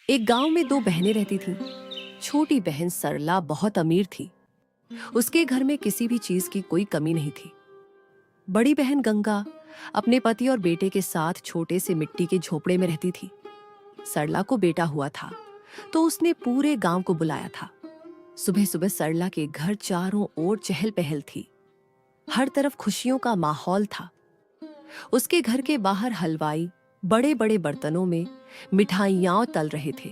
एक गांव में दो बहनें रहती थीं। छोटी बहन सरला बहुत अमीर थी। उसके घर में किसी भी चीज की कोई कमी नहीं थी। बड़ी बहन गंगा अपने पति और बेटे के साथ छोटे से मिट्टी के झोपड़े में रहती थी। सरला को बेटा हुआ था तो उसने पूरे गांव को बुलाया था। सुबह सुबह सरला के घर चारों ओर चहल पहल थी। हर तरफ खुशियों का माहौल था। उसके घर के बाहर हलवाई बड़े बड़े बर्तनों में मिठाइयां तल रहे थे।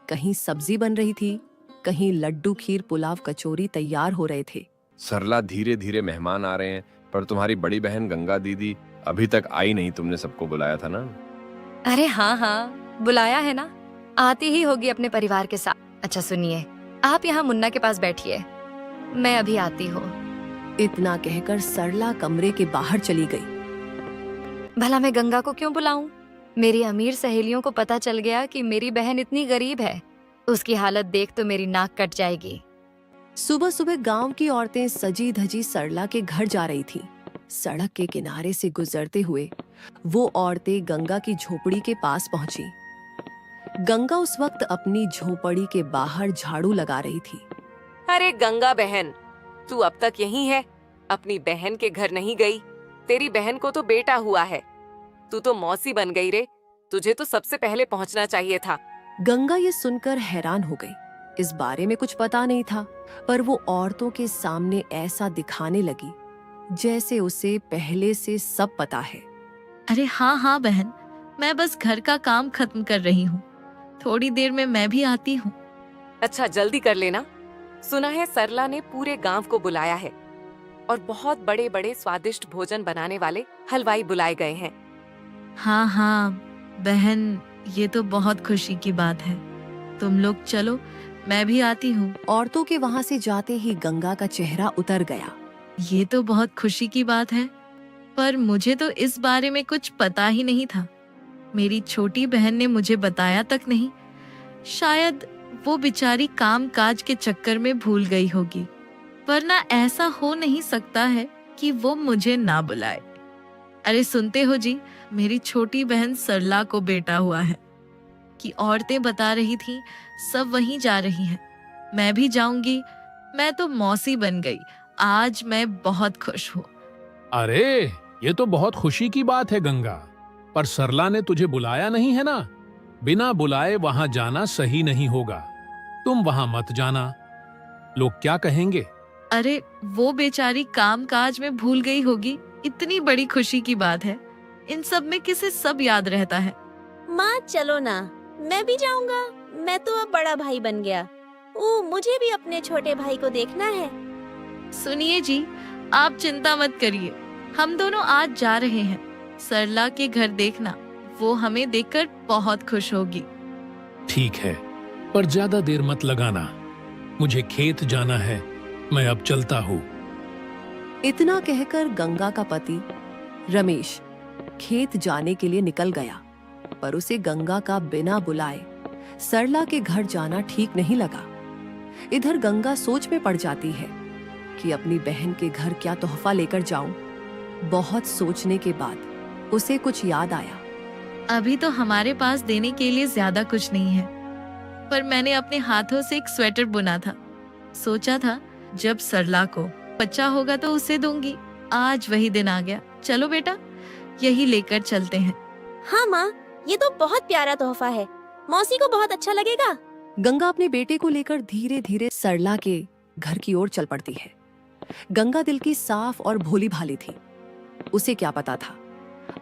कहीं सब्जी बन रही थी, कहीं लड्डू खीर पुलाव कचौरी तैयार हो रहे थे। सरला, धीरे धीरे मेहमान आ रहे हैं, पर तुम्हारी बड़ी बहन गंगा दीदी अभी तक आई नहीं। तुमने सबको बुलाया था ना? अरे हाँ हाँ, बुलाया है ना, आती ही होगी अपने परिवार के साथ। अच्छा सुनिए, आप यहाँ मुन्ना के पास बैठिए, मैं अभी आती हूँ। इतना कहकर सरला कमरे के बाहर चली गई। भला मैं गंगा को क्यों बुलाऊं? मेरी अमीर सहेलियों को पता चल गया कि मेरी बहन इतनी गरीब है, उसकी हालत देख तो मेरी नाक कट जाएगी। सुबह सुबह गांव की औरतें सजी धजी सरला के घर जा रही थीं। सड़क के किनारे से गुजरते हुए वो औरतें गंगा की झोपड़ी के पास पहुंची। गंगा उस वक्त अपनी झोपड़ी के बाहर झाड़ू लगा रही थी। अरे गंगा बहन, तू अब तक यहीं है? अपनी बहन के घर नहीं गई? तेरी बहन को तो बेटा हुआ है, तू तो मौसी बन गई रे। तुझे तो सबसे पहले पहुंचना चाहिए था। गंगा ये सुनकर हैरान हो गई। इस बारे में कुछ पता नहीं था, पर वो औरतों के सामने ऐसा दिखाने लगी जैसे उसे पहले से सब पता है। अरे हाँ हाँ बहन, मैं बस घर का काम खत्म कर रही हूँ, थोड़ी देर में मैं भी आती हूँ। अच्छा जल्दी कर लेना। सुना है सरला ने पूरे गांव को बुलाया है और बहुत बड़े बड़े स्वादिष्ट भोजन बनाने वाले हलवाई बुलाए गए हैं। हाँ हाँ बहन, ये तो बहुत खुशी की बात है। तुम लोग चलो, मैं भी आती हूँ। औरतों के वहां से जाते ही गंगा का चेहरा उतर गया। ये तो बहुत खुशी की बात है, पर मुझे तो इस बारे में कुछ पता ही नहीं था। मेरी छोटी बहन ने मुझे बताया तक नहीं। शायद वो बेचारी काम काज के चक्कर में भूल गई होगी, वरना ऐसा हो नहीं सकता है कि वो मुझे ना बुलाए। अरे सुनते हो जी, मेरी छोटी बहन सरला को बेटा हुआ है कि औरतें बता रही थी, सब वहीं जा रही हैं। मैं भी जाऊंगी, मैं तो मौसी बन गई। आज मैं बहुत खुश हूँ। अरे ये तो बहुत खुशी की बात है गंगा, पर सरला ने तुझे बुलाया नहीं है ना? बिना बुलाए वहां जाना सही नहीं होगा। तुम वहां मत जाना, लोग क्या कहेंगे? अरे वो बेचारी काम काज में भूल गई होगी, इतनी बड़ी खुशी की बात है। इन सब में किसे सब याद रहता है। माँ चलो ना, मैं भी जाऊंगा। मैं तो अब बड़ा भाई बन गया। ओ, मुझे भी अपने छोटे भाई को देखना है। सुनिए जी, आप चिंता मत करिए, हम दोनों आज जा रहे हैं। सरला के घर देखना, वो हमें देखकर बहुत खुश होगी। ठीक है, पर ज्यादा देर मत लगाना, मुझे खेत जाना है। मैं अब चलता हूँ। इतना कहकर गंगा का पति रमेश खेत जाने के लिए निकल गया, पर उसे गंगा का बिना बुलाए सरला के घर जाना ठीक नहीं लगा। इधर गंगा सोच में पड़ जाती है कि अपनी बहन के घर क्या तोहफा लेकर जाऊं। बहुत सोचने के बाद उसे कुछ याद आया। अभी तो हमारे पास देने के लिए ज्यादा कुछ नहीं है, पर मैंने अपने हाथों से एक स्वेटर बुना था। सोचा था जब सरला को बच्चा होगा तो उसे दूंगी। आज वही दिन आ गया। चलो बेटा, यही लेकर चलते हैं। हाँ माँ, ये तो बहुत प्यारा तोहफा है, मौसी को बहुत अच्छा लगेगा। गंगा अपने बेटे को लेकर धीरे धीरे सरला के घर की ओर चल पड़ती है। गंगा दिल की साफ और भोली भाली थी। उसे क्या पता था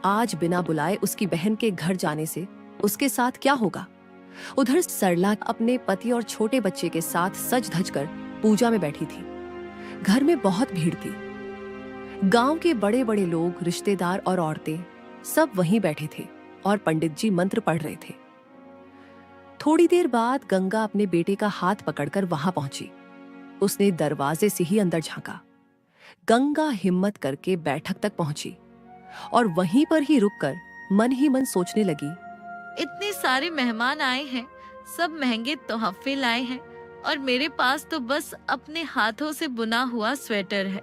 आज बिना बुलाए उसकी बहन के घर जाने से उसके साथ क्या होगा। उधर सरला अपने पति और छोटे बच्चे के साथ सज धज कर पूजा में बैठी थी। घर में बहुत भीड़ थी। गांव के बड़े बड़े लोग, रिश्तेदार और औरतें सब वहीं बैठे थे और पंडित जी मंत्र पढ़ रहे थे। थोड़ी देर बाद गंगा अपने बेटे का हाथ पकड़कर वहां पहुंची। उसने दरवाजे से ही अंदर झांका। गंगा हिम्मत करके बैठक तक पहुंची और वहीं पर ही रुककर मन ही मन सोचने लगी, इतने सारे मेहमान आए हैं, सब महंगे तोहफे लाए हैं, और मेरे पास तो बस अपने हाथों से बुना हुआ स्वेटर है।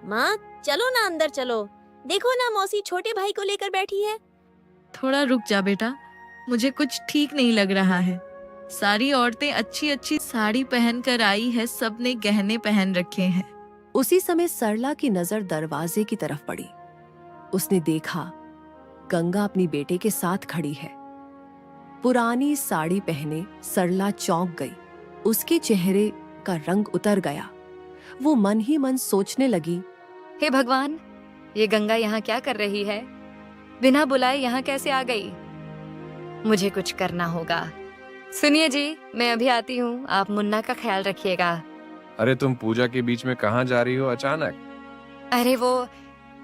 माँ चलो ना, अंदर चलो। देखो ना, मौसी छोटे भाई को लेकर बैठी है। थोड़ा रुक जा बेटा, मुझे कुछ ठीक नहीं लग रहा है। सारी औरतें अच्छी अच्छी साड़ी पहन कर आई है, सबने गहने पहन रखे हैं। उसी समय सरला की नजर दरवाजे की तरफ पड़ी। उसने देखा गंगा अपनी बेटे के साथ खड़ी है। पुरानी साड़ी पहने सरला चौंक गई। उसके चेहरे का रंग उतर गया। वो मन ही मन सोचने लगी, हे भगवान, ये गंगा यहाँ क्या कर रही है? बिना बुलाए यहाँ कैसे आ गई? मुझे कुछ करना होगा। सुनिए जी, मैं अभी आती हूँ, आप मुन्ना का ख्याल रखिएगा। अरे तुम पूजा के बीच में कहाँ जा रही हो अचानक? अरे वो,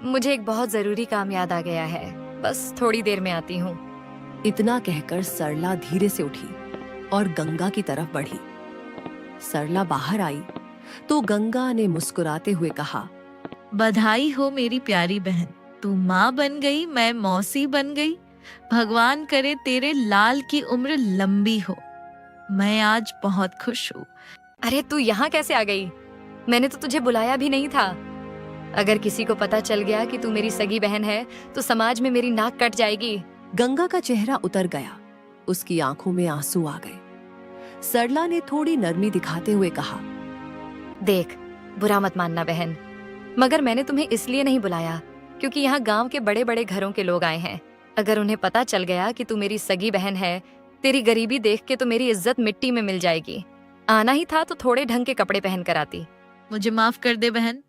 मुझे एक बहुत जरूरी काम याद आ गया है, बस थोड़ी देर में आती हूँ। इतना कहकर सरला धीरे से उठी और गंगा की तरफ बढ़ी। सरला बाहर आई तो गंगा ने मुस्कुराते हुए कहा, बधाई हो मेरी प्यारी बहन, तू माँ बन गई, मैं मौसी बन गई। भगवान करे तेरे लाल की उम्र लंबी हो। मैं आज बहुत खुश हूँ। अरे तू यहाँ कैसे आ गई? मैंने तो तुझे बुलाया भी नहीं था। अगर किसी को पता चल गया कि तू मेरी सगी बहन है तो समाज में मेरी नाक कट जाएगी। गंगा का चेहरा उतर गया। उसकी आंखों में आंसू आ गए। सरला ने थोड़ी नरमी दिखाते हुए कहा, देख, बुरा मत मानना बहन, मगर मैंने तुम्हें इसलिए नहीं बुलाया क्योंकि यहाँ गांव के बड़े बड़े घरों के लोग आए हैं। अगर उन्हें पता चल गया कि तू मेरी सगी बहन है, तेरी गरीबी देख के तो मेरी इज्जत मिट्टी में मिल जाएगी। आना ही था तो थोड़े ढंग के कपड़े पहन कर आती। मुझे माफ कर दे बहन,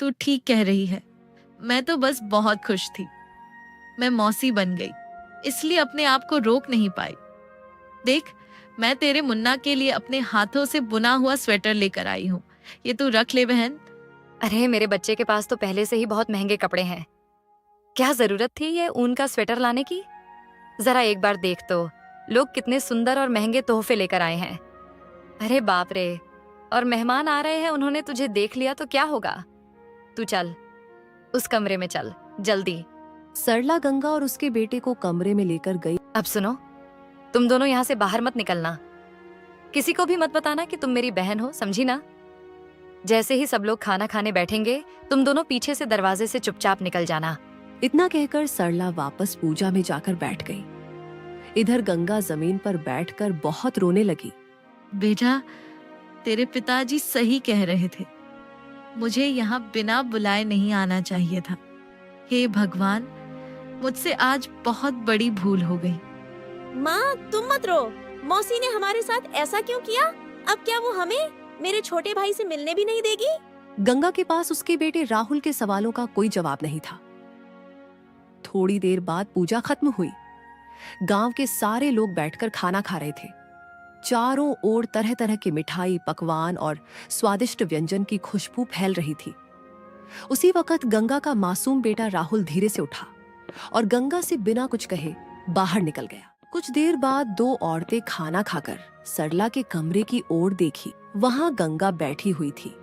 तू ठीक कह रही है। मैं तो बस बहुत खुश थी। मैं मौसी बन गई, इसलिए अपने आप को रोक नहीं पाई। देख, मैं तेरे मुन्ना के लिए अपने हाथों से बुना हुआ स्वेटर लेकर आई हूँ। ये तू रख ले बहन। अरे मेरे बच्चे के पास तो पहले से ही बहुत महंगे कपड़े हैं, क्या जरूरत थी ये ऊन का स्वेटर लाने की? जरा एक बार देख तो, लोग कितने सुंदर और महंगे तोहफे लेकर आए हैं। अरे बाप रे, और मेहमान आ रहे हैं, उन्होंने तुझे देख लिया तो क्या होगा? तू चल, उस कमरे में चल जल्दी। सरला गंगा और उसके बेटे को कमरे में लेकर गई। अब सुनो, तुम दोनों यहाँ से बाहर मत निकलना। किसी को भी मत बताना कि तुम मेरी बहन हो, समझी ना? जैसे ही सब लोग खाना खाने बैठेंगे, तुम दोनों पीछे से दरवाजे से चुपचाप निकल जाना। इतना कहकर सरला वापस पूजा में जाकर बैठ गई। इधर गंगा जमीन पर बैठकर बहुत रोने लगी। बेटा, तेरे पिताजी सही कह रहे थे। मुझे यहाँ बिना बुलाए नहीं आना चाहिए था। हे भगवान, मुझसे आज बहुत बड़ी भूल हो गई। माँ तुम मत रो। मौसी ने हमारे साथ ऐसा क्यों किया? अब क्या वो हमें मेरे छोटे भाई से मिलने भी नहीं देगी? गंगा के पास उसके बेटे राहुल के सवालों का कोई जवाब नहीं था। थोड़ी देर बाद पूजा खत्म हुई। गांव के सारे लोग बैठकर खाना खा रहे थे। चारों ओर तरह तरह की मिठाई, पकवान और स्वादिष्ट व्यंजन की खुशबू फैल रही थी। उसी वक्त गंगा का मासूम बेटा राहुल धीरे से उठा और गंगा से बिना कुछ कहे बाहर निकल गया। कुछ देर बाद दो औरतें खाना खाकर सरला के कमरे की ओर देखी। वहां गंगा बैठी हुई थी।